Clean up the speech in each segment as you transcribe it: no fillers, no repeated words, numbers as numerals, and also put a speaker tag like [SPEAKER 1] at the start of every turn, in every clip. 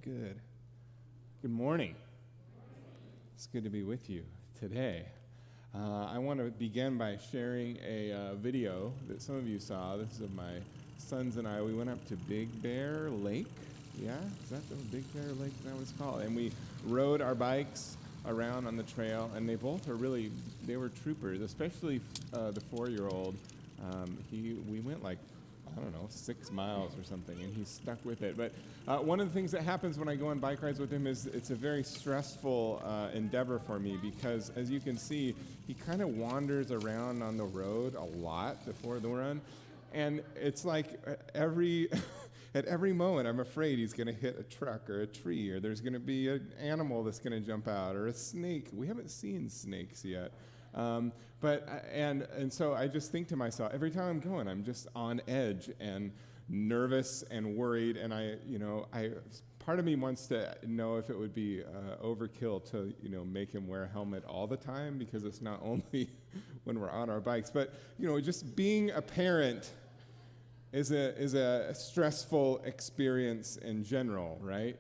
[SPEAKER 1] good. Good morning. It's good to be with you today. I want to begin by sharing a video that some of you saw. This is of my sons and I. We went up to Big Bear Lake. Yeah, is that the Big Bear Lake? Is that what it's called? And we rode our bikes around on the trail, and they both they were troopers, especially the 4-year-old. We went like, I don't know, 6 miles or something, and he's stuck with it. But one of the things that happens when I go on bike rides with him is it's a very stressful endeavor for me because, as you can see, he kind of wanders around on the road a lot before the run, and it's like at every moment I'm afraid he's going to hit a truck or a tree, or there's going to be an animal that's going to jump out, or a snake. We haven't seen snakes yet. And so I just think to myself, every time I'm going, I'm just on edge and nervous and worried. And part of me wants to know if it would be overkill to, make him wear a helmet all the time, because it's not only when we're on our bikes, but, just being a parent is a stressful experience in general, right?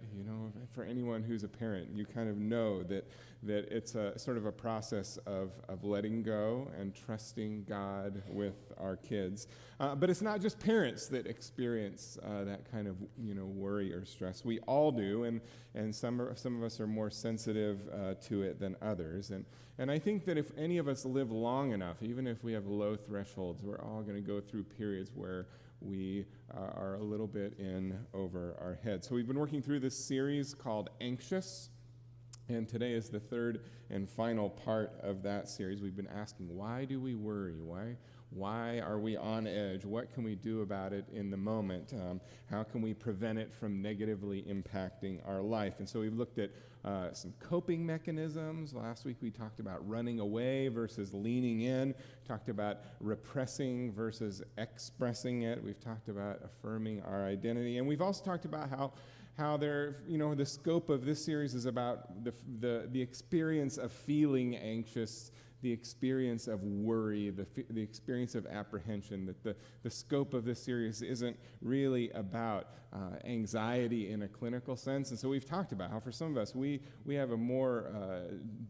[SPEAKER 1] For anyone who's a parent, you kind of know that it's a sort of a process of letting go and trusting God with our kids. But it's not just parents that experience that kind of worry or stress. We all do, and some of us are more sensitive to it than others. And I think that if any of us live long enough, even if we have low thresholds, we're all going to go through periods where we are a little bit in over our heads. So we've been working through this series called Anxious, and today is the third and final part of that series. We've been asking, why do we worry? Why are we on edge? What can we do about it in the moment? How can we prevent it from negatively impacting our life? And so we've looked at some coping mechanisms. Last week we talked about running away versus leaning in. Talked about repressing versus expressing it. We've talked about affirming our identity. And we've also talked about how the scope of this series is about the experience of feeling anxious, the experience of worry, the experience of apprehension, that the scope of this series isn't really about anxiety in a clinical sense. And so we've talked about how for some of us, we have a more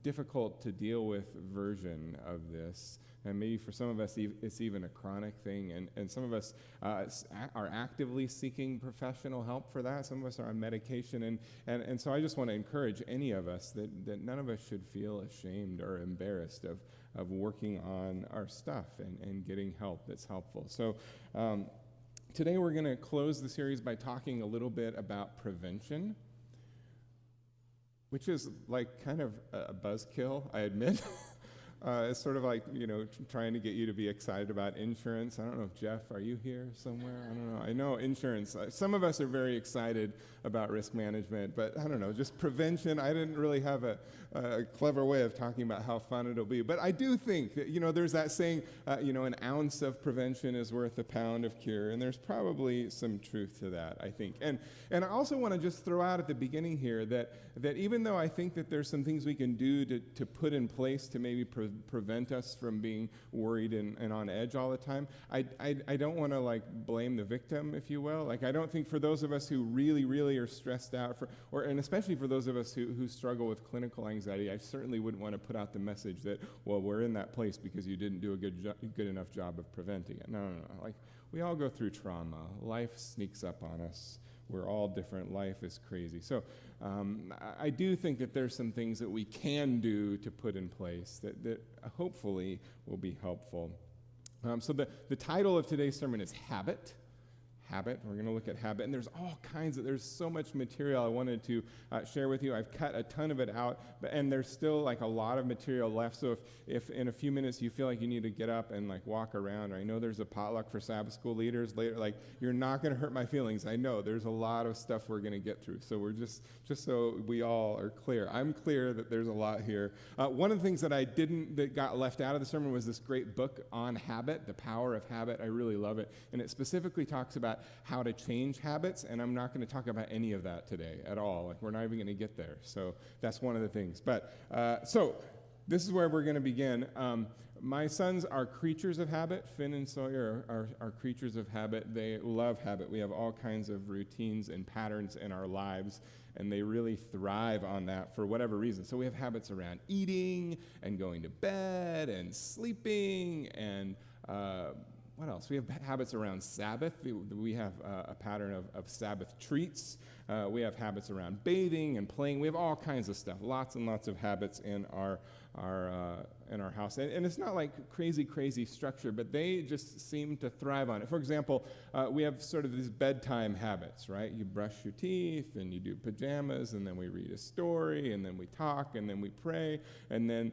[SPEAKER 1] difficult to deal with version of this. And maybe for some of us, it's even a chronic thing. And some of us are actively seeking professional help for that. Some of us are on medication. And so I just want to encourage any of us that none of us should feel ashamed or embarrassed of working on our stuff and getting help that's helpful. So today we're going to close the series by talking a little bit about prevention, which is like kind of a buzzkill, I admit. It's sort of like, trying to get you to be excited about insurance. I don't know if Jeff, are you here somewhere? I don't know. I know insurance. Some of us are very excited about risk management, but I don't know, just prevention. I didn't really have a clever way of talking about how fun it'll be. But I do think that, there's that saying, an ounce of prevention is worth a pound of cure. And there's probably some truth to that, I think. And I also want to just throw out at the beginning here that even though I think that there's some things we can do to put in place to maybe prevent us from being worried and on edge all the time, I don't want to blame the victim, if you will. I don't think for those of us who really, really are stressed out, and especially for those of us who struggle with clinical anxiety, I certainly wouldn't want to put out the message that, well, we're in that place because you didn't do a good enough job of preventing it. No. We all go through trauma. Life sneaks up on us. We're all different. Life is crazy. So I do think that there's some things that we can do to put in place that hopefully will be helpful. So the title of today's sermon is Habit. We're going to look at habit, and there's so much material I wanted to share with you. I've cut a ton of it out, and there's still a lot of material left. So if in a few minutes you feel like you need to get up and walk around, or I know there's a potluck for Sabbath school leaders later, you're not going to hurt my feelings. I know there's a lot of stuff we're going to get through. So we're just so we all are clear. I'm clear that there's a lot here. One of the things that got left out of the sermon was this great book on habit, The Power of Habit. I really love it, and it specifically talks about how to change habits, and I'm not going to talk about any of that today at all. We're not even going to get there. So that's one of the things. But so this is where we're going to begin. My sons are creatures of habit. Finn and Sawyer are creatures of habit. They love habit. We have all kinds of routines and patterns in our lives, and they really thrive on that for whatever reason. So we have habits around eating and going to bed and sleeping and what else? We have habits around Sabbath. We have a pattern of Sabbath treats. We have habits around bathing and playing. We have all kinds of stuff, lots and lots of habits in our house. And it's not like crazy structure, but they just seem to thrive on it. For example, we have sort of these bedtime habits, right? You brush your teeth, and you do pajamas, and then we read a story, and then we talk, and then we pray, and then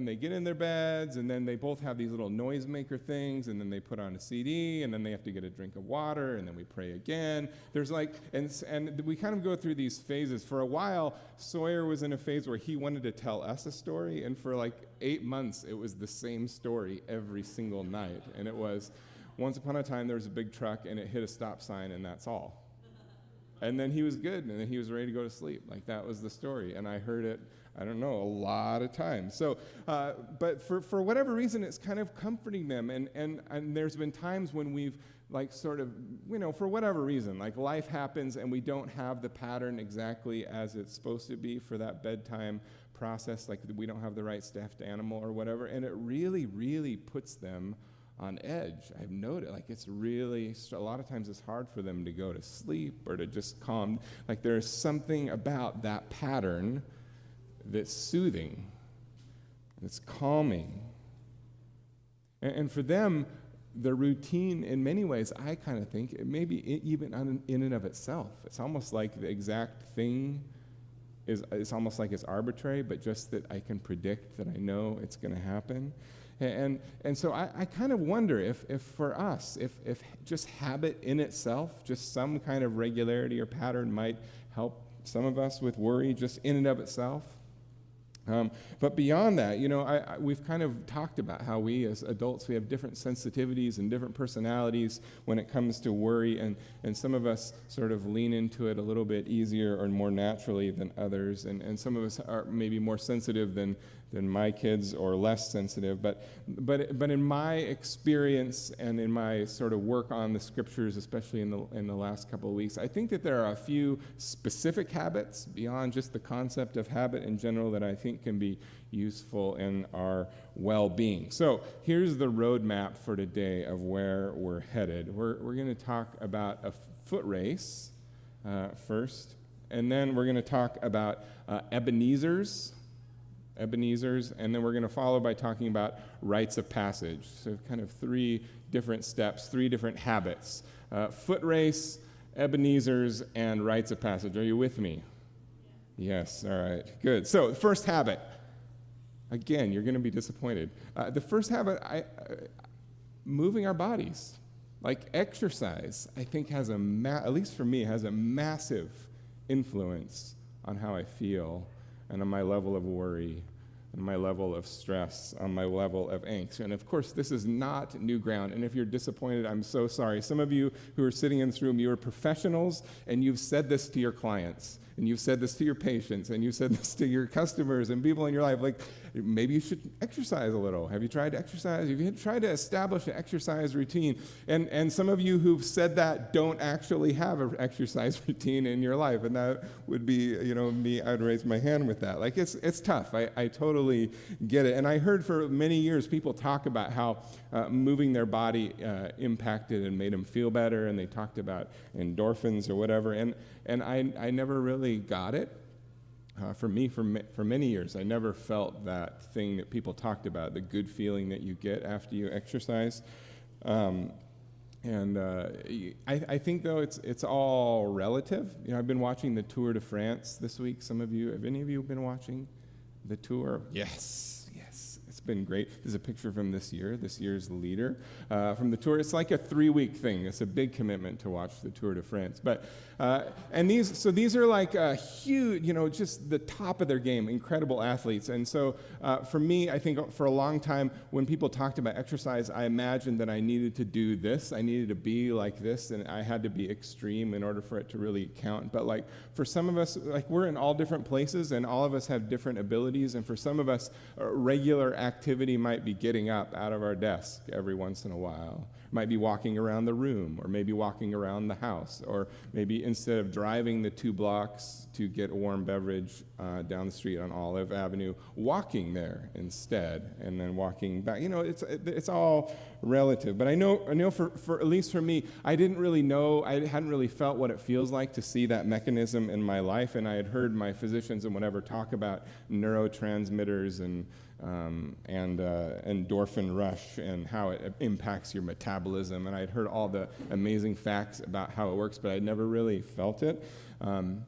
[SPEAKER 1] they get in their beds, and then they both have these little noisemaker things, and then they put on a CD, and then they have to get a drink of water, and then we pray again. There's like, and we kind of go through these phases. For a while, Sawyer was in a phase where he wanted to tell us a story, and for like 8 months, it was the same story every single night. And it was, once upon a time, there was a big truck, and it hit a stop sign, and that's all. And then he was good, and then he was ready to go to sleep. Like, that was the story. And I heard it, I don't know, a lot of times. So, but for whatever reason, it's kind of comforting them. And there's been times when we've, like, sort of, for whatever reason, like life happens, and we don't have the pattern exactly as it's supposed to be for that bedtime process, like we don't have the right stuffed animal or whatever, and it really puts them on edge. I've noted, like, it's really, a lot of times it's hard for them to go to sleep or to just calm. Like, there's something about that pattern that's soothing, that's calming. And for them, the routine, in many ways, I kind of think, it may be even in and of itself. It's almost like the exact thing it's almost like it's arbitrary, but just that I can predict, that I know it's going to happen. And so I kind of wonder if for us, if just habit in itself, just some kind of regularity or pattern might help some of us with worry just in and of itself. But beyond that, we've kind of talked about how we as adults, we have different sensitivities and different personalities when it comes to worry, and some of us sort of lean into it a little bit easier or more naturally than others, and some of us are maybe more sensitive than my kids or less sensitive. But in my experience and in my sort of work on the scriptures, especially in the last couple of weeks, I think that there are a few specific habits beyond just the concept of habit in general that I think can be useful in our well-being. So here's the roadmap for today of where we're headed. We're going to talk about a foot race first, and then we're going to talk about Ebenezer's, and then we're going to follow by talking about rites of passage. So kind of 3 different steps, 3 different habits. Foot race, Ebenezer's, and rites of passage. Are you with me? Yes, all right, good. So the first habit, again, you're going to be disappointed. The first habit, moving our bodies, like exercise, I think has at least for me, has a massive influence on how I feel and on my level of worry, on my level of stress, on my level of angst. And of course, this is not new ground. And if you're disappointed, I'm so sorry. Some of you who are sitting in this room, you are professionals, and you've said this to your clients, and you've said this to your patients, and you've said this to your customers and people in your life, like, maybe you should exercise a little. Have you tried to exercise? Have you tried to establish an exercise routine? And some of you who've said that don't actually have an exercise routine in your life, and that would be, me, I'd raise my hand with that. Like, it's tough. I totally get it. And I heard for many years people talk about how moving their body impacted and made them feel better, and they talked about endorphins or whatever, and I never really got it. For me, for many years, I never felt that thing that people talked about, the good feeling that you get after you exercise. I think, though, it's all relative. I've been watching the Tour de France this week. Have any of you been watching the Tour? Yes. It's been great. There's a picture from this year's leader from the Tour. It's like a 3-week thing. It's a big commitment to watch the Tour de France. But And these are like huge, just the top of their game, incredible athletes. And so for me, I think for a long time, when people talked about exercise, I imagined that I needed to do this. I needed to be like this, and I had to be extreme in order for it to really count. But like for some of us, like we're in all different places, and all of us have different abilities. And for some of us, regular activity might be getting up out of our desk every once in a while. Might be walking around the room, or maybe walking around the house, or maybe instead of driving the 2 blocks to get a warm beverage down the street on Olive Avenue, walking there instead, and then walking back. It's all relative. But I know for at least for me, I hadn't really felt what it feels like to see that mechanism in my life, and I had heard my physicians and whatever talk about neurotransmitters and endorphin rush and how it impacts your metabolism. And I'd heard all the amazing facts about how it works, but I'd never really felt it. And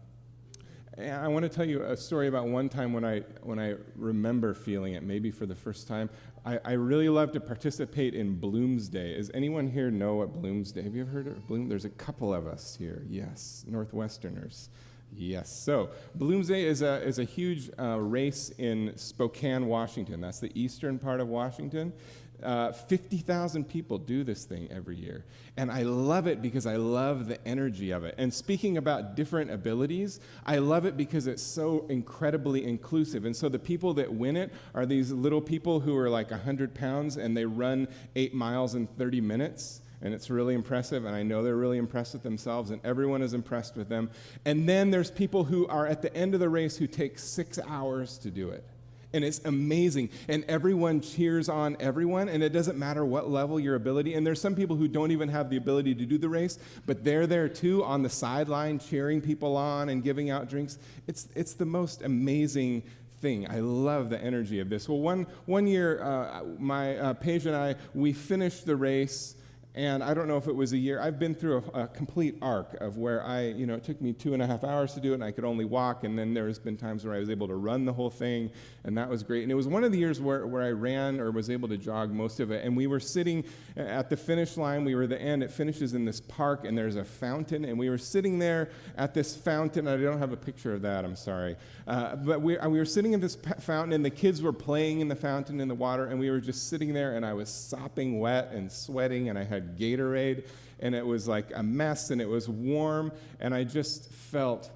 [SPEAKER 1] I want to tell you a story about one time when I remember feeling it, maybe for the first time. I really love to participate in Bloomsday. Does anyone here know what Bloomsday? Have you ever heard of Bloomsday? There's a couple of us here. Yes, Northwesterners. Yes. So Bloomsday is a huge race in Spokane, Washington. That's the eastern part of Washington. 50,000 people do this thing every year. And I love it because I love the energy of it. And speaking about different abilities, I love it because it's so incredibly inclusive. And so the people that win it are these little people who are like 100 pounds, and they run 8 miles in 30 minutes. And it's really impressive, and I know they're really impressed with themselves, and everyone is impressed with them. And then there's people who are at the end of the race who take 6 hours to do it. And it's amazing. And everyone cheers on everyone, and it doesn't matter what level your ability. And there's some people who don't even have the ability to do the race, but they're there too on the sideline cheering people on and giving out drinks. It's the most amazing thing. I love the energy of this. Well, one year, my Paige and I, we finished the race. And I don't know if it was a year. I've been through a complete arc of where it took me 2.5 hours to do it, and I could only walk. And then there's been times where I was able to run the whole thing, and that was great. And it was one of the years where I ran or was able to jog most of it. And we were sitting at the finish line. We were at the end. It finishes in this park, and there's a fountain. And we were sitting there at this fountain. I don't have a picture of that. I'm sorry. But we were sitting in this fountain, and the kids were playing in the fountain in the water, and we were just sitting there, and I was sopping wet and sweating, and I had Gatorade, and it was like a mess, and it was warm, and I just felt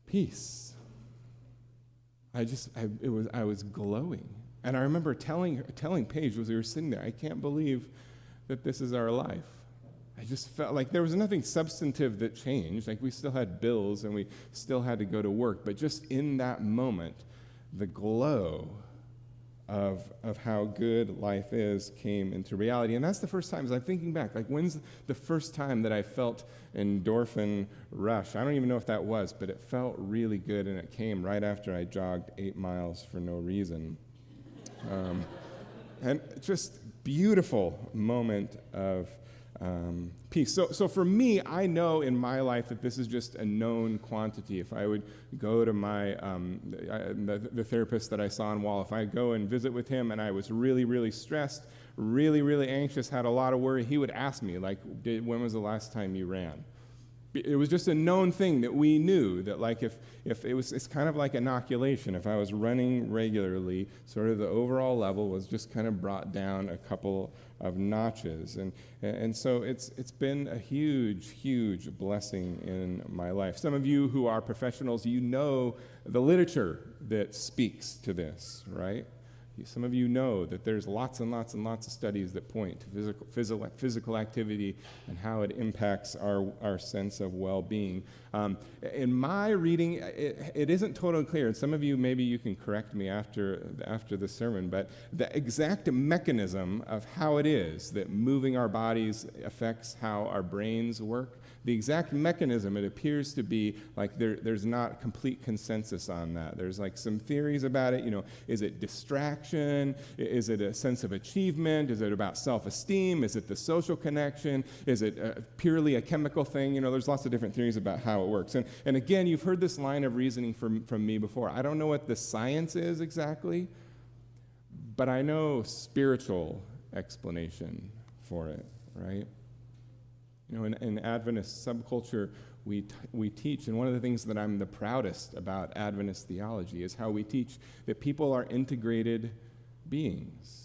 [SPEAKER 1] peace. I was glowing. And I remember telling Paige as we were sitting there, I can't believe that this is our life. I just felt like there was nothing substantive that changed. Like we still had bills and we still had to go to work, but just in that moment, the glow of how good life is came into reality. And that's the first time, as I'm thinking back, like when's the first time that I felt endorphin rush? I don't even know if that was, but it felt really good, and it came right after I jogged 8 miles for no reason. And just beautiful moment of peace. So for me, I know in my life that this is just a known quantity. If I would go to my the therapist that I saw on Wall, if I go and visit with him and I was really, really stressed, really, really anxious, had a lot of worry, he would ask me, like, when was the last time you ran? It was just a known thing that we knew that, like, if it's kind of like inoculation. If I was running regularly, sort of the overall level was just kind of brought down a couple of notches, and so it's been a huge, huge blessing in my life. Some of you who are professionals, you know the literature that speaks to this, right? Some of you know that there's lots and lots and lots of studies that point to physical activity and how it impacts our sense of well-being. In my reading, it isn't totally clear, and some of you, maybe you can correct me after the sermon, but the exact mechanism of how it is that moving our bodies affects how our brains work, the exact mechanism, it appears to be like there's not complete consensus on that. There's like some theories about it. Is it distraction? Is it a sense of achievement? Is it about self-esteem? Is it the social connection? Is it purely a chemical thing? There's lots of different theories about how it works. And again, you've heard this line of reasoning from me before. I don't know what the science is exactly, but I know spiritual explanation for it, right? In Adventist subculture, we teach, and one of the things that I'm the proudest about Adventist theology is how we teach that people are integrated beings.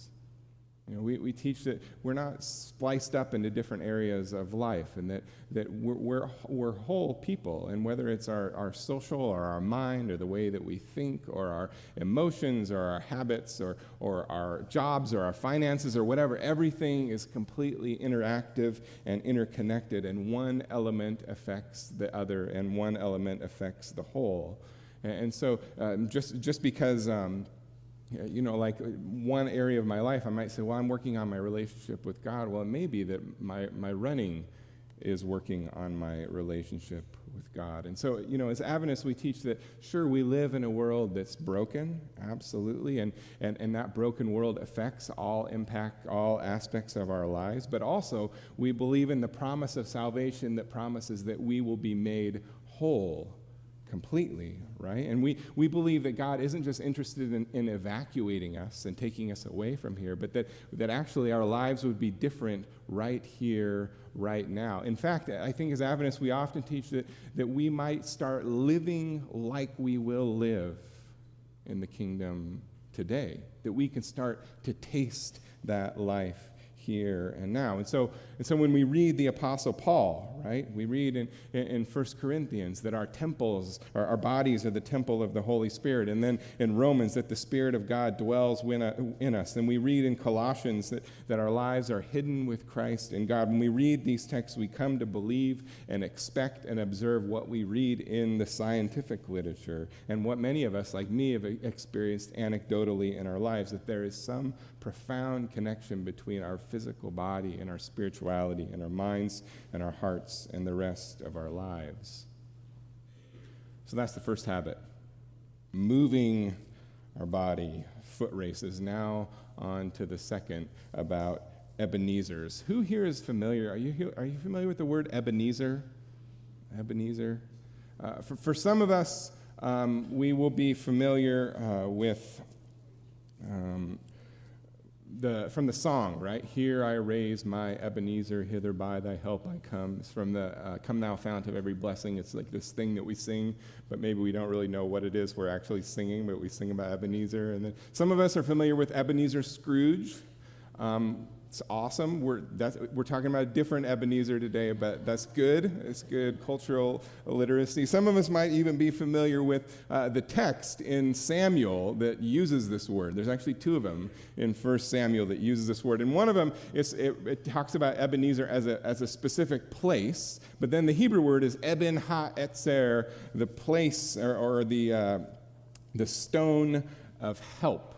[SPEAKER 1] We teach that we're not spliced up into different areas of life, and that we're whole people, and whether it's our social or our mind or the way that we think or our emotions or our habits or our jobs or our finances or whatever, everything is completely interactive and interconnected, and one element affects the other and one element affects the whole. And so just because like one area of my life, I might say, well, I'm working on my relationship with God. Well, it may be that my running is working on my relationship with God. And so, as Adventists, we teach that, sure, we live in a world that's broken, absolutely, and that broken world affects impact all aspects of our lives, but also we believe in the promise of salvation that promises that we will be made whole completely, right? And we believe that God isn't just interested in evacuating us and taking us away from here, but that actually our lives would be different right here, right now. In fact, I think as Adventists, we often teach that we might start living like we will live in the kingdom today, that we can start to taste that life here and now. And so when we read the Apostle Paul, right, we read in 1 Corinthians that our temples, our bodies are the temple of the Holy Spirit, and then in Romans that the Spirit of God dwells in us. And we read in Colossians that our lives are hidden with Christ in God. When we read these texts, we come to believe and expect and observe what we read in the scientific literature and what many of us, like me, have experienced anecdotally in our lives, that there is some profound connection between our physical body and our spirituality and our minds and our hearts and the rest of our lives. So that's the first habit, moving our body, foot races. Now on to the second, about Ebenezers. Who here is familiar? Are you familiar with the word Ebenezer? Ebenezer. For some of us, we will be familiar with from the song, right? Here I raise my Ebenezer, hither by thy help I come. It's from the Come Thou Fount of Every Blessing. It's like this thing that we sing, but maybe we don't really know what it is we're actually singing, but we sing about Ebenezer. And then some of us are familiar with Ebenezer Scrooge. It's awesome. We're talking about a different Ebenezer today, but that's good. It's good cultural literacy. Some of us might even be familiar with the text in Samuel that uses this word. There's actually two of them in 1 Samuel that uses this word. And one of them, it talks about Ebenezer as a specific place, but then the Hebrew word is Eben ha-etzer, the place or the stone of help.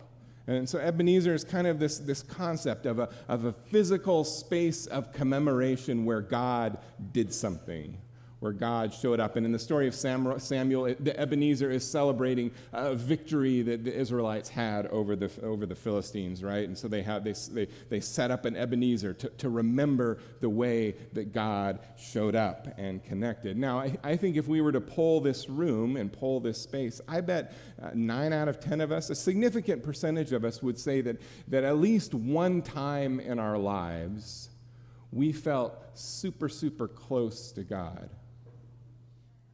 [SPEAKER 1] And so Ebenezer is kind of this concept of a physical space of commemoration where God did something, where God showed up. And in the story of Samuel, the Ebenezer is celebrating a victory that the Israelites had over the Philistines, right? And so they set up an Ebenezer to remember the way that God showed up and connected. Now, I think if we were to poll this room and poll this space, I bet 9 out of 10 of us, a significant percentage of us, would say that at least one time in our lives, we felt super, super close to God.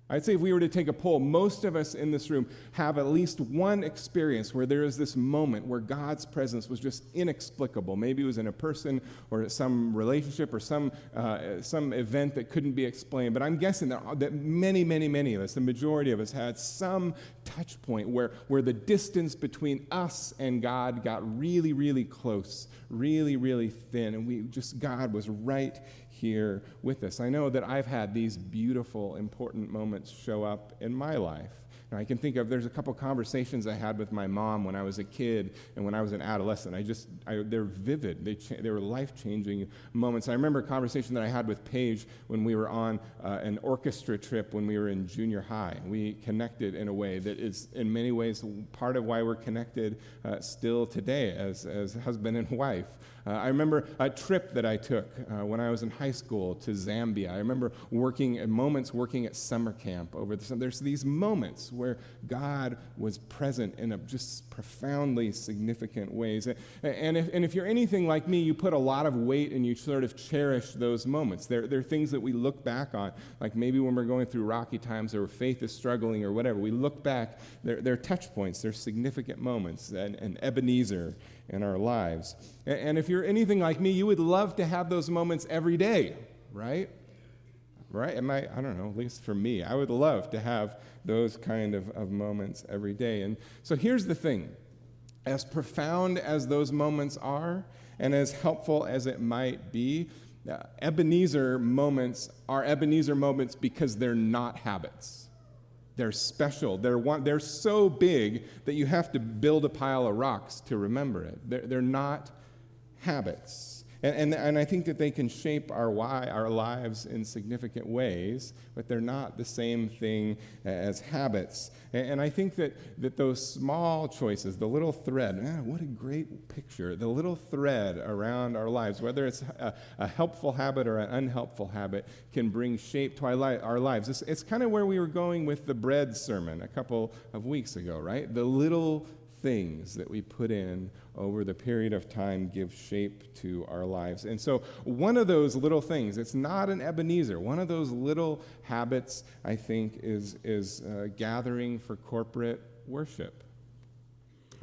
[SPEAKER 1] I'd say if we were to take a poll, most of us in this room have at least one experience where there is this moment where God's presence was just inexplicable. Maybe it was in a person or some relationship or some event that couldn't be explained. But I'm guessing that many, many, many of us, the majority of us, had some touch point where the distance between us and God got really, really close, really, really thin, and God was right here with us. I know that I've had these beautiful, important moments show up in my life. Now, I can think of, there's a couple conversations I had with my mom when I was a kid and when I was an adolescent. They're vivid. They were life-changing moments. I remember a conversation that I had with Paige when we were on an orchestra trip when we were in junior high. We connected in a way that is, in many ways, part of why we're connected still today as husband and wife. I remember a trip that I took when I was in high school to Zambia. I remember working at summer camp over the summer. There's these moments where God was present in just profoundly significant ways. And if you're anything like me, you put a lot of weight and you sort of cherish those moments. They're things that we look back on, like maybe when we're going through rocky times or faith is struggling or whatever. We look back, they're touch points, they're significant moments, and Ebenezer in our lives. And if you're anything like me, you would love to have those moments every day, right? Right? I don't know, at least for me, I would love to have those kind of moments every day. And so here's the thing. As profound as those moments are, and as helpful as it might be, Ebenezer moments are Ebenezer moments because they're not habits. They're special. They're so big that you have to build a pile of rocks to remember it. They're not habits. And I think that they can shape our lives in significant ways, but they're not the same thing as habits. And I think that those small choices, the little thread, what a great picture, the little thread around our lives, whether it's a helpful habit or an unhelpful habit, can bring shape to our lives. It's kind of where we were going with the bread sermon a couple of weeks ago, right? The little things that we put in over the period of time give shape to our lives. And so one of those little things, it's not an Ebenezer, one of those little habits, I think, is gathering for corporate worship,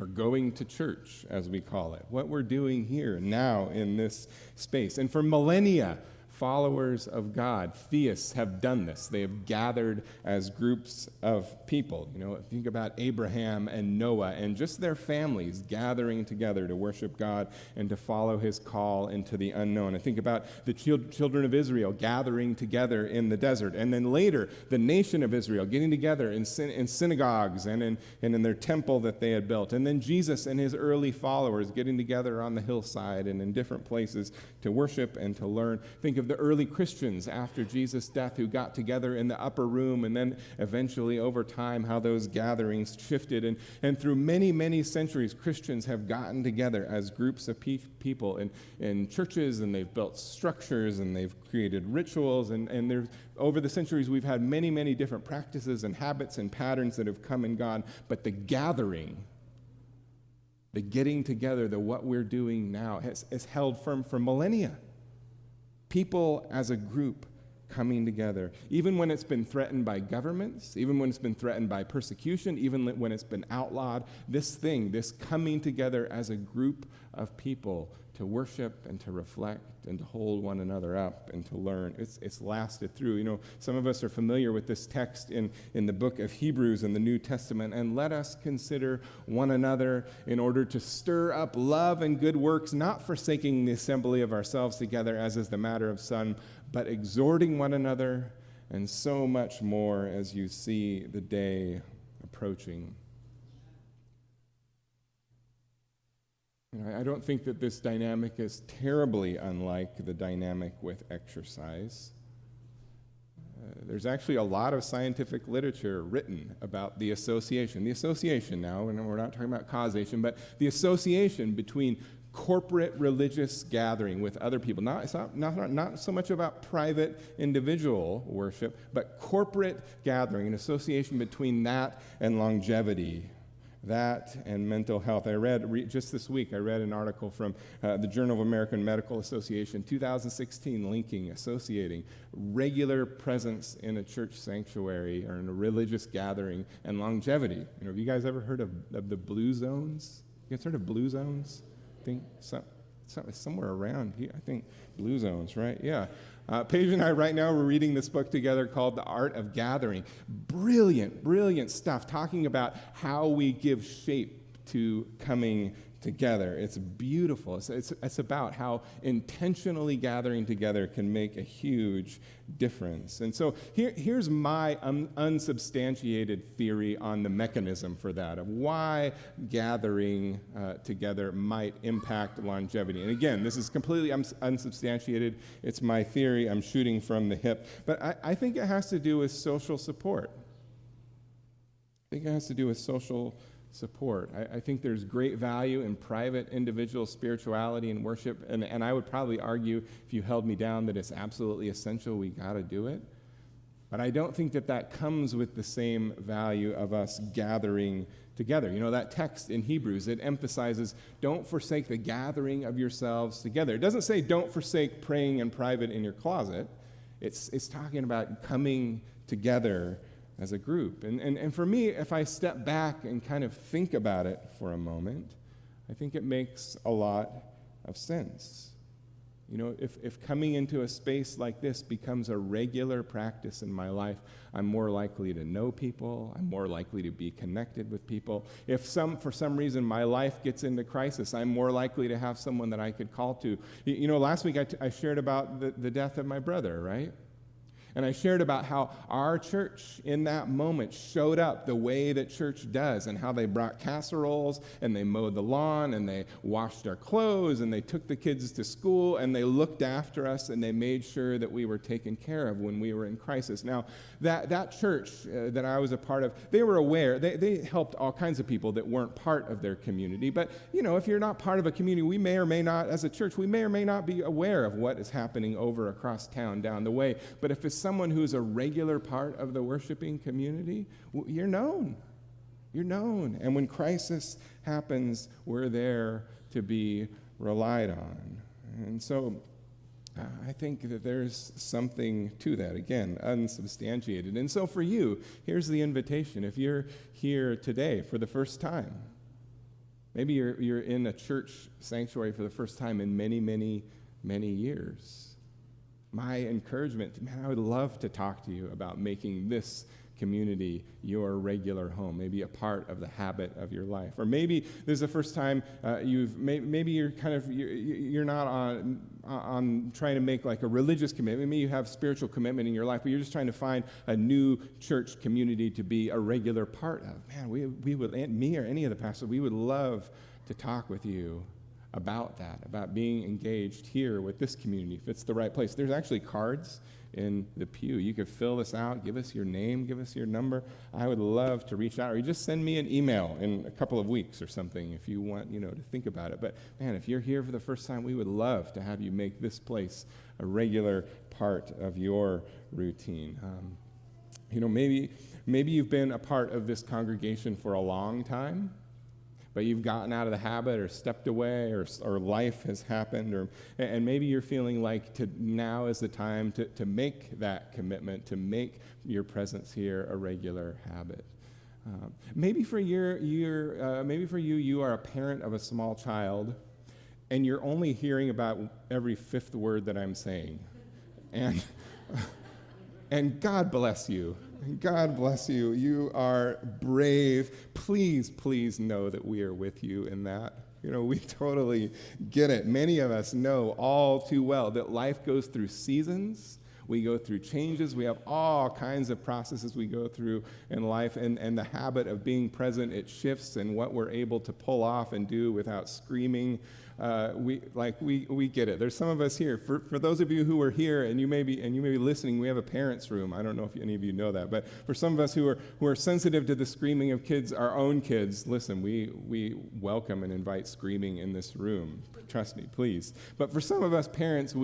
[SPEAKER 1] or going to church, as we call it, what we're doing here now in this space. And for millennia, followers of God, theists, have done this. They have gathered as groups of people. Think about Abraham and Noah and just their families gathering together to worship God and to follow his call into the unknown. I think about the children of Israel gathering together in the desert. And then later, the nation of Israel getting together in synagogues and in their temple that they had built. And then Jesus and his early followers getting together on the hillside and in different places to worship and to learn. Think of the early Christians after Jesus' death who got together in the upper room, and then eventually over time how those gatherings shifted. And through many, many centuries, Christians have gotten together as groups of people in churches, and they've built structures, and they've created rituals, and over the centuries we've had many, many different practices and habits and patterns that have come and gone, but the gathering, the getting together, what we're doing now has held firm for millennia. People as a group coming together, even when it's been threatened by governments, even when it's been threatened by persecution, even when it's been outlawed, this coming together as a group of people to worship and to reflect and to hold one another up and to learn, it's lasted through. Some of us are familiar with this text in the book of Hebrews in the New Testament. And let us consider one another in order to stir up love and good works, not forsaking the assembly of ourselves together, as is the matter of some, but exhorting one another, and so much more as you see the day approaching. I don't think that this dynamic is terribly unlike the dynamic with exercise. There's actually a lot of scientific literature written about the association. The association now, and we're not talking about causation, but the association between corporate religious gathering with other people. It's not so much about private individual worship, but corporate gathering, an association between that and longevity. That and mental health. Just this week, I read an article from the Journal of American Medical Association, 2016, associating regular presence in a church sanctuary or in a religious gathering and longevity. Have you guys ever heard of the blue zones? You guys heard of blue zones? I think somewhere around here. I think blue zones, right? Yeah. Paige and I right now, we're reading this book together called The Art of Gathering. Brilliant, brilliant stuff, talking about how we give shape to coming together. It's beautiful. It's about how intentionally gathering together can make a huge difference. And so here's my unsubstantiated theory on the mechanism for that, of why gathering together might impact longevity. And again, this is completely unsubstantiated. It's my theory. I'm shooting from the hip. But I think it has to do with social support. I think it has to do with social support. I think there's great value in private individual spirituality and worship, and I would probably argue, if you held me down, that it's absolutely essential. We got to do it. But I don't think that comes with the same value of us gathering together. You know, that text in Hebrews, it emphasizes, don't forsake the gathering of yourselves together. It doesn't say don't forsake praying in private in your closet. It's talking about coming together as a group. And for me, if I step back and kind of think about it for a moment, I think it makes a lot of sense. You know, if coming into a space like this becomes a regular practice in my life, I'm more likely to know people. I'm more likely to be connected with people. If for some reason my life gets into crisis, I'm more likely to have someone that I could call to. You know, last week I shared about the death of my brother, right? And I shared about how our church in that moment showed up the way that church does, and how they brought casseroles and they mowed the lawn and they washed our clothes and they took the kids to school and they looked after us and they made sure that we were taken care of when we were in crisis. Now, that church that I was a part of, they were aware. They helped all kinds of people that weren't part of their community. But, you know, if you're not part of a community, we may or may not, as a church, we may or may not be aware of what is happening over across town down the way. But if it's someone who's a regular part of the worshiping community, you're known. You're known. And when crisis happens, we're there to be relied on. And so I think that there's something to that, again, unsubstantiated. And so for you, here's the invitation. If you're here today for the first time, maybe you're in a church sanctuary for the first time in many, many, many years. My encouragement, man, I would love to talk to you about making this community your regular home, maybe a part of the habit of your life. Or maybe this is the first time maybe you're not on trying to make like a religious commitment. Maybe you have spiritual commitment in your life, but you're just trying to find a new church community to be a regular part of. Man, we would, me or any of the pastors, we would love to talk with you about that, about being engaged here with this community, if it's the right place. There's actually cards in the pew. You could fill this out, give us your name, give us your number. I would love to reach out, or you just send me an email in a couple of weeks or something if you want, to think about it. But man, if you're here for the first time, we would love to have you make this place a regular part of your routine. Maybe you've been a part of this congregation for a long time, but you've gotten out of the habit or stepped away, or life has happened, and maybe you're feeling like now is the time to make that commitment, to make your presence here a regular habit. Maybe for you, you are a parent of a small child, and you're only hearing about every fifth word that I'm saying, and God bless you. God bless you. You are brave. Please, please know that we are with you in that. We totally get it. Many of us know all too well that life goes through seasons. We go through changes. We have all kinds of processes we go through in life, and the habit of being present, it shifts, and what we're able to pull off and do without screaming. We get it. There's some of us here. For those of you who are here and you may be listening, we have a parents' room. I don't know if any of you know that, but for some of us who are sensitive to the screaming of kids, our own kids, listen, we welcome and invite screaming in this room. Trust me, please. But for some of us parents,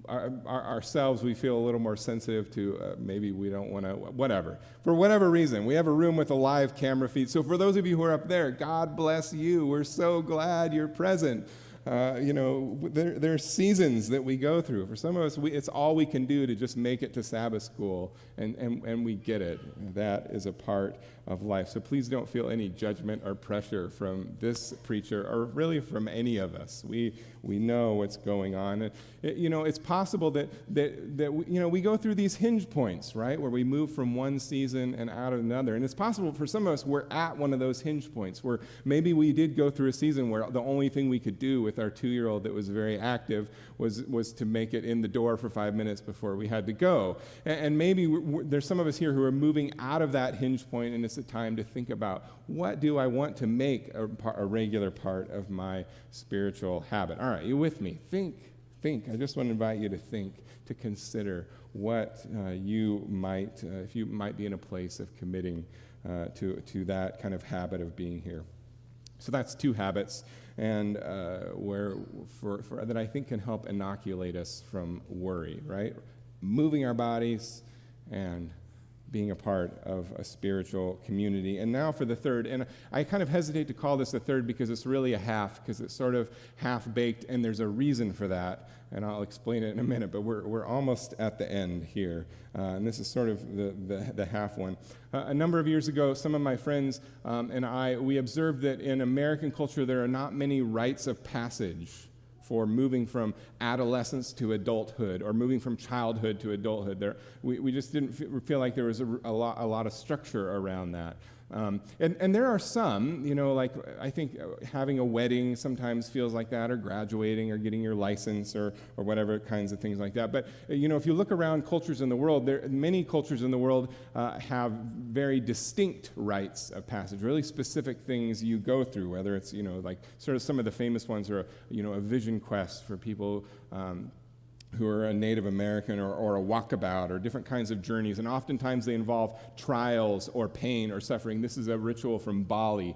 [SPEAKER 1] ourselves, we feel a little more sensitive to maybe we don't want to, whatever. For whatever reason, we have a room with a live camera feed. So for those of you who are up there, God bless you. We're so glad you're present. There are seasons that we go through. For some of us, it's all we can do to just make it to Sabbath school, and we get it. That is a part of life. So please don't feel any judgment or pressure from this preacher, or really from any of us. We know what's going on. It's possible that we go through these hinge points, right, where we move from one season and out of another. And it's possible for some of us we're at one of those hinge points where maybe we did go through a season where the only thing we could do with our 2-year-old that was very active was to make it in the door for 5 minutes before we had to go. And maybe there's some of us here who are moving out of that hinge point, and it's a time to think about, what do I want to make a regular part of my spiritual habit? All right, you with me? Think. I just want to invite you to think, to consider, what you might, if you might be in a place of committing to that kind of habit of being here. So that's 2 habits, and that I think can help inoculate us from worry, right? Moving our bodies and being a part of a spiritual community. And now for the third, and I kind of hesitate to call this a third because it's really a half, because it's sort of half-baked, and there's a reason for that, and I'll explain it in a minute, but we're almost at the end here, and this is sort of the half one. A number of years ago, some of my friends and we observed that in American culture there are not many rites of passage for moving from adolescence to adulthood, or moving from childhood to adulthood. We just didn't feel like there was a lot of structure around that. And there are some, like I think having a wedding sometimes feels like that, or graduating, or getting your license, or whatever kinds of things like that. But, if you look around cultures in the world, many cultures in the world have very distinct rites of passage, really specific things you go through, whether it's, like sort of some of the famous ones are, a vision quest for people who are a Native American, or a walkabout, or different kinds of journeys. And oftentimes they involve trials or pain or suffering. This is a ritual from Bali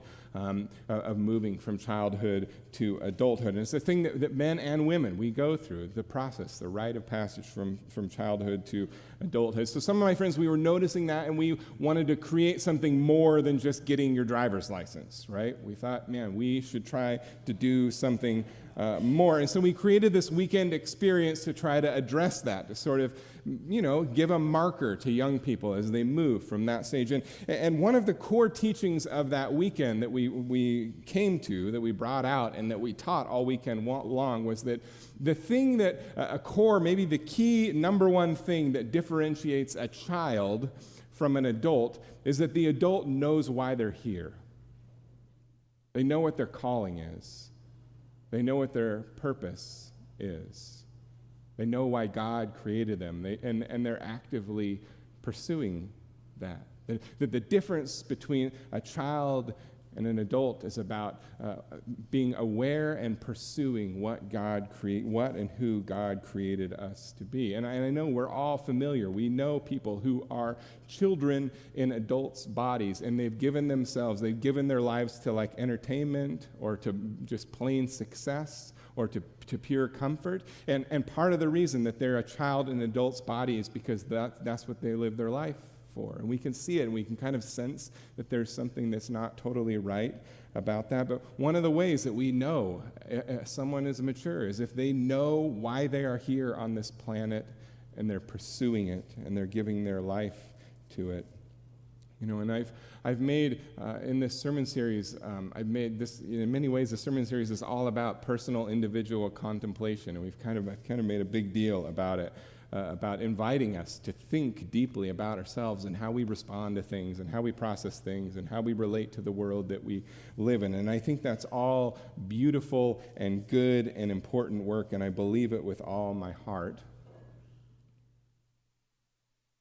[SPEAKER 1] of moving from childhood to adulthood. And it's a thing that men and women, we go through, the process, the rite of passage from childhood to adulthood. So some of my friends, we were noticing that, and we wanted to create something more than just getting your driver's license, right? We thought, man, we should try to do something more. And so we created this weekend experience to try to address that, to sort of, give a marker to young people as they move from that stage. And one of the core teachings of that weekend that we came to, that we brought out, and that we taught all weekend long, was that the thing that, maybe the key number one thing that differentiates a child from an adult is that the adult knows why they're here. They know what their calling is. They know what their purpose is. They know why God created them, and they're actively pursuing that. The difference between a child and an adult is about being aware and pursuing what and who God created us to be. And I know we're all familiar. We know people who are children in adults' bodies, and they've given their lives to like entertainment, or to just plain success, or to pure comfort. And part of the reason that they're a child in an adult's body is because that's what they live their life for. And we can see it, and we can kind of sense that there's something that's not totally right about that. But one of the ways that we know someone is mature is if they know why they are here on this planet, and they're pursuing it, and they're giving their life to it. And I've made in this sermon series, I've made this, in many ways, the sermon series is all about personal, individual contemplation, and I've kind of made a big deal about it. About inviting us to think deeply about ourselves, and how we respond to things, and how we process things, and how we relate to the world that we live in. And I think that's all beautiful and good and important work, and I believe it with all my heart.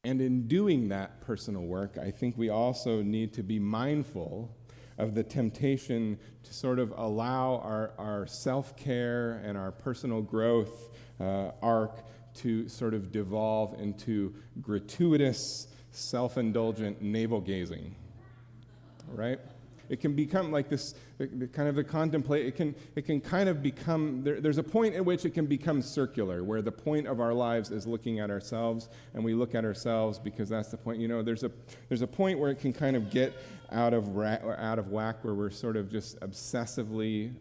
[SPEAKER 1] And in doing that personal work, I think we also need to be mindful of the temptation to sort of allow our self-care and our personal growth arc to sort of devolve into gratuitous, self-indulgent navel-gazing, right? It can become like this, it can kind of become, there's a point at which it can become circular, where the point of our lives is looking at ourselves, and we look at ourselves because that's the point. There's a point where it can kind of get out of whack, where we're sort of just obsessively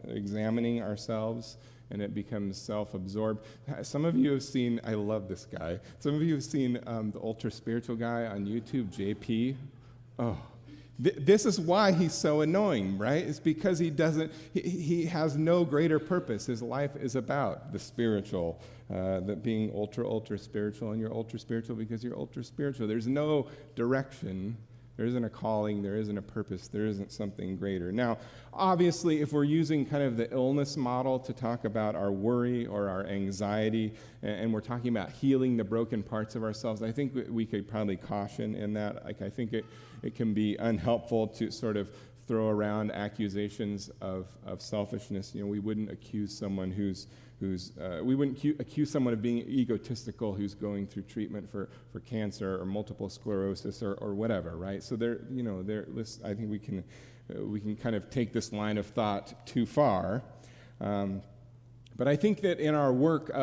[SPEAKER 1] examining ourselves, and it becomes self-absorbed. Some of you have seen, I love this guy, some of you have seen the ultra-spiritual guy on YouTube, JP. Oh, this is why he's so annoying, right? It's because he has no greater purpose. His life is about the spiritual, that being ultra-spiritual, and you're ultra-spiritual because you're ultra-spiritual. There's no direction. There isn't a calling, there isn't a purpose, there isn't something greater. Now, obviously, if we're using kind of the illness model to talk about our worry or our anxiety, and we're talking about healing the broken parts of ourselves, I think we could probably caution in that. Like, I think it can be unhelpful to sort of throw around accusations of selfishness. We wouldn't accuse someone we wouldn't accuse someone of being egotistical who's going through treatment for cancer or multiple sclerosis or whatever, right? So I think we can kind of take this line of thought too far. But I think that in our work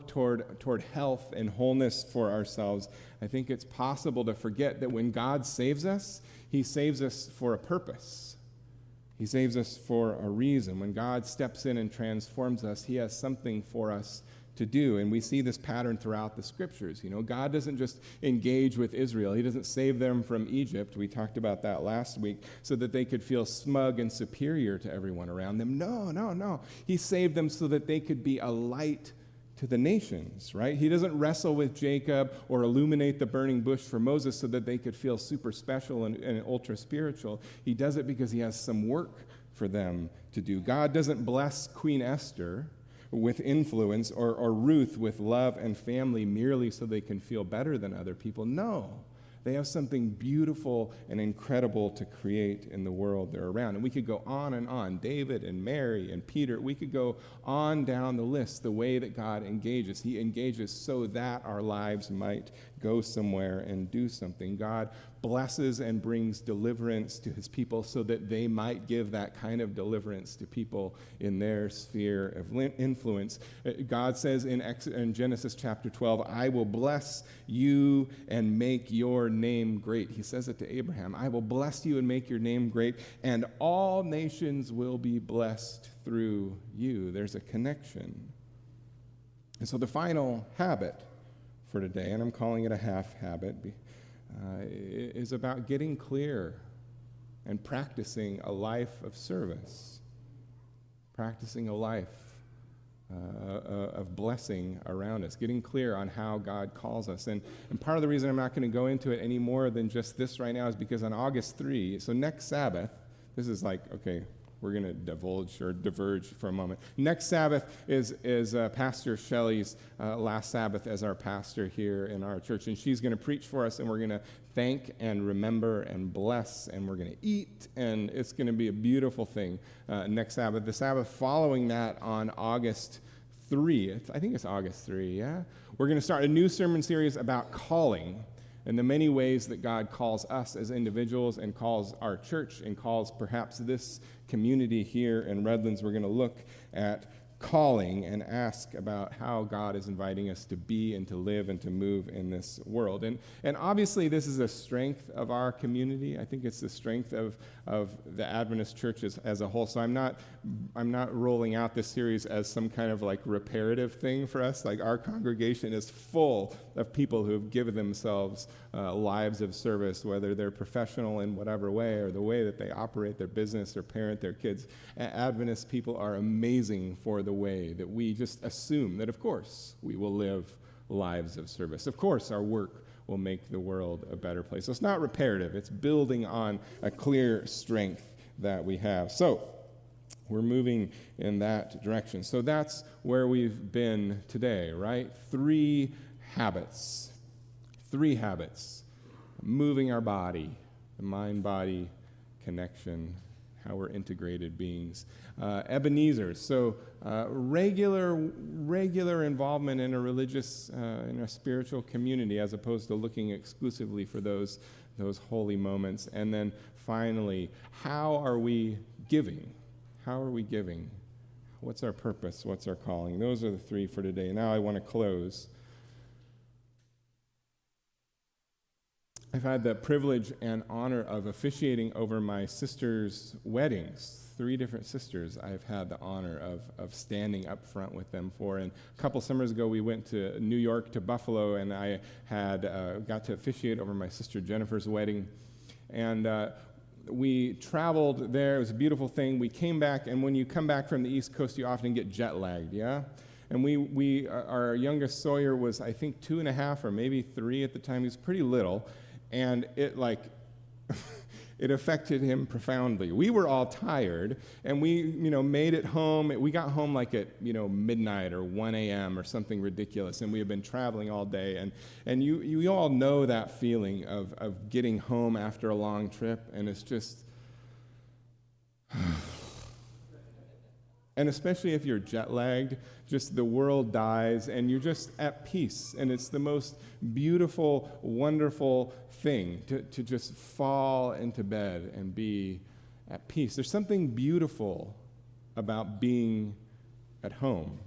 [SPEAKER 1] toward health and wholeness for ourselves, I think it's possible to forget that when God saves us, he saves us for a purpose. He saves us for a reason. When God steps in and transforms us, he has something for us to do. And we see this pattern throughout the scriptures. God doesn't just engage with Israel. He doesn't save them from Egypt. We talked about that last week, so that they could feel smug and superior to everyone around them. No. He saved them so that they could be a light to the nations, right? He doesn't wrestle with Jacob or illuminate the burning bush for Moses so that they could feel super special and ultra spiritual. He does it because he has some work for them to do. God doesn't bless Queen Esther with influence or Ruth with love and family merely so they can feel better than other people. No. They have something beautiful and incredible to create in the world they're around. And we could go on and on. David and Mary and Peter, we could go on down the list, the way that God engages. He engages so that our lives might go somewhere and do something. God blesses and brings deliverance to his people so that they might give that kind of deliverance to people in their sphere of influence. God says in Genesis chapter 12, I will bless you and make your name great. He says it to Abraham. I will bless you and make your name great, and all nations will be blessed through you. There's a connection. And so the final habit for today, and I'm calling it a half habit, is about getting clear and practicing a life of service, practicing a life of blessing around us, getting clear on how God calls us. And part of the reason I'm not going to go into it any more than just this right now is because on August 3, so next Sabbath, this is like, okay, we're going to divulge or diverge for a moment. Next Sabbath is Pastor Shelley's last Sabbath as our pastor here in our church, and she's going to preach for us, and we're going to thank and remember and bless, and we're going to eat, and it's going to be a beautiful thing next Sabbath. The Sabbath following that on August 3, I think it's August 3, yeah? We're going to start a new sermon series about calling, and the many ways that God calls us as individuals and calls our church and calls perhaps this community here in Redlands. We're going to look at calling and ask about how God is inviting us to be and to live and to move in this world. And obviously this is a strength of our community. I think it's the strength of the Adventist church as a whole. So I'm not rolling out this series as some kind of like reparative thing for us. Like our congregation is full of people who have given themselves lives of service, whether they're professional in whatever way or the way that they operate their business or parent their kids. Adventist people are amazing for the way that we just assume that, of course, we will live lives of service. Of course, our work will make the world a better place. So it's not reparative. It's building on a clear strength that we have. So we're moving in that direction. So that's where we've been today, right? 3 habits. 3 habits. Moving our body, the mind-body connection, how we're integrated beings. Ebenezer, so regular involvement in a religious, in a spiritual community as opposed to looking exclusively for those holy moments. And then finally, how are we giving? How are we giving? What's our purpose? What's our calling? Those are the 3 for today. Now I want to close. I've had the privilege and honor of officiating over my sister's weddings. 3 different sisters I've had the honor of standing up front with them for. And a couple summers ago, we went to New York, to Buffalo, and I had got to officiate over my sister Jennifer's wedding. And we traveled there. It was a beautiful thing. We came back, and when you come back from the East Coast, you often get jet lagged, yeah? And our youngest Sawyer was, I think, 2.5 or maybe 3 at the time. He was pretty little. And it it affected him profoundly. We were all tired, and we, made it home. We got home like at, midnight or 1 a.m. or something ridiculous, and we had been traveling all day. And you all know that feeling of getting home after a long trip, and it's just, And especially if you're jet lagged, just the world dies and you're just at peace. And it's the most beautiful, wonderful thing to just fall into bed and be at peace. There's something beautiful about being at home,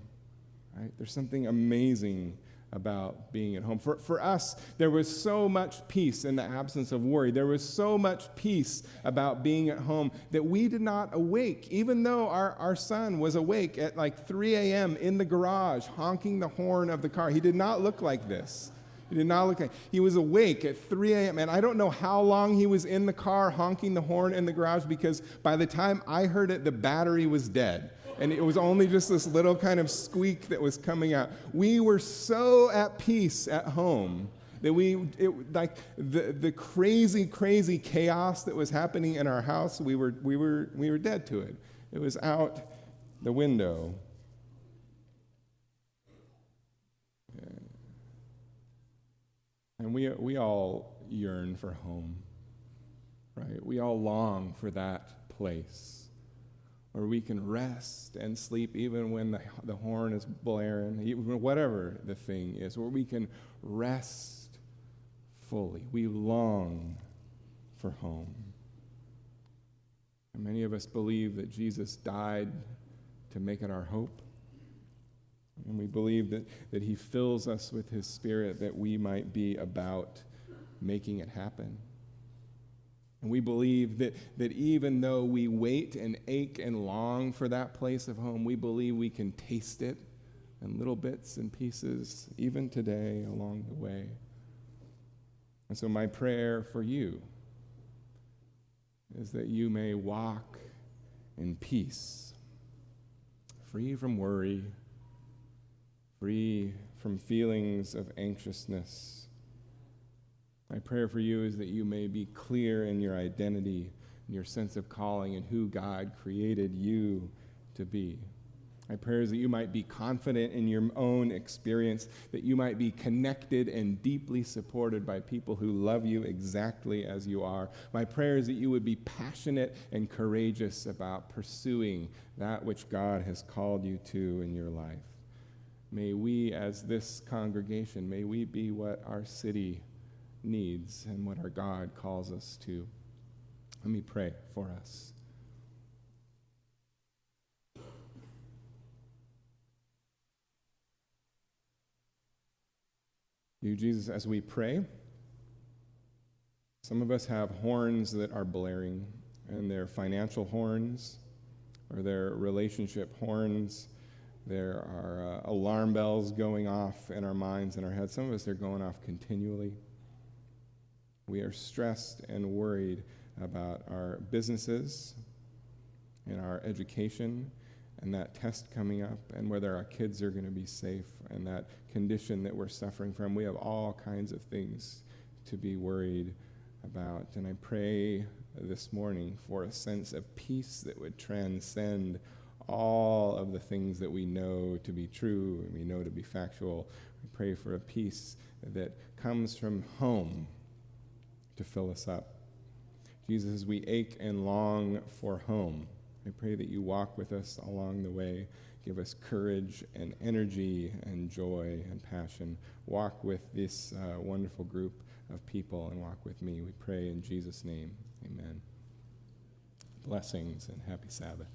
[SPEAKER 1] right? There's something amazing about being at home. For us, there was so much peace in the absence of worry. There was so much peace about being at home that we did not awake, even though our son was awake at like 3 a.m. in the garage, honking the horn of the car. He did not look like this. He did not look like, he was awake at 3 a.m. And I don't know how long he was in the car honking the horn in the garage, because by the time I heard it, the battery was dead. And it was only just this little kind of squeak that was coming out. We were so at peace at home that the crazy, crazy chaos that was happening in our house, we were dead to it. It was out the window. And we all yearn for home, right? We all long for that place where we can rest and sleep even when the horn is blaring, whatever the thing is, where we can rest fully. We long for home. And many of us believe that Jesus died to make it our hope. And we believe that he fills us with his Spirit that we might be about making it happen. And we believe that even though we wait and ache and long for that place of home, we believe we can taste it in little bits and pieces, even today along the way. And so my prayer for you is that you may walk in peace, free from worry, free from feelings of anxiousness. My prayer for you is that you may be clear in your identity, in your sense of calling, and who God created you to be. My prayer is that you might be confident in your own experience, that you might be connected and deeply supported by people who love you exactly as you are. My prayer is that you would be passionate and courageous about pursuing that which God has called you to in your life. May we, as this congregation, may we be what our city needs and what our God calls us to. Let me pray for us. You, Jesus, as we pray, some of us have horns that are blaring, and they're financial horns, or they're relationship horns. There are alarm bells going off in our minds and our heads. Some of us are going off continually. We are stressed and worried about our businesses and our education and that test coming up and whether our kids are going to be safe and that condition that we're suffering from. We have all kinds of things to be worried about. And I pray this morning for a sense of peace that would transcend all of the things that we know to be true and we know to be factual. We pray for a peace that comes from home to fill us up. Jesus, as we ache and long for home, I pray that you walk with us along the way. Give us courage and energy and joy and passion. Walk with this wonderful group of people and walk with me. We pray in Jesus' name. Amen. Blessings and happy Sabbath.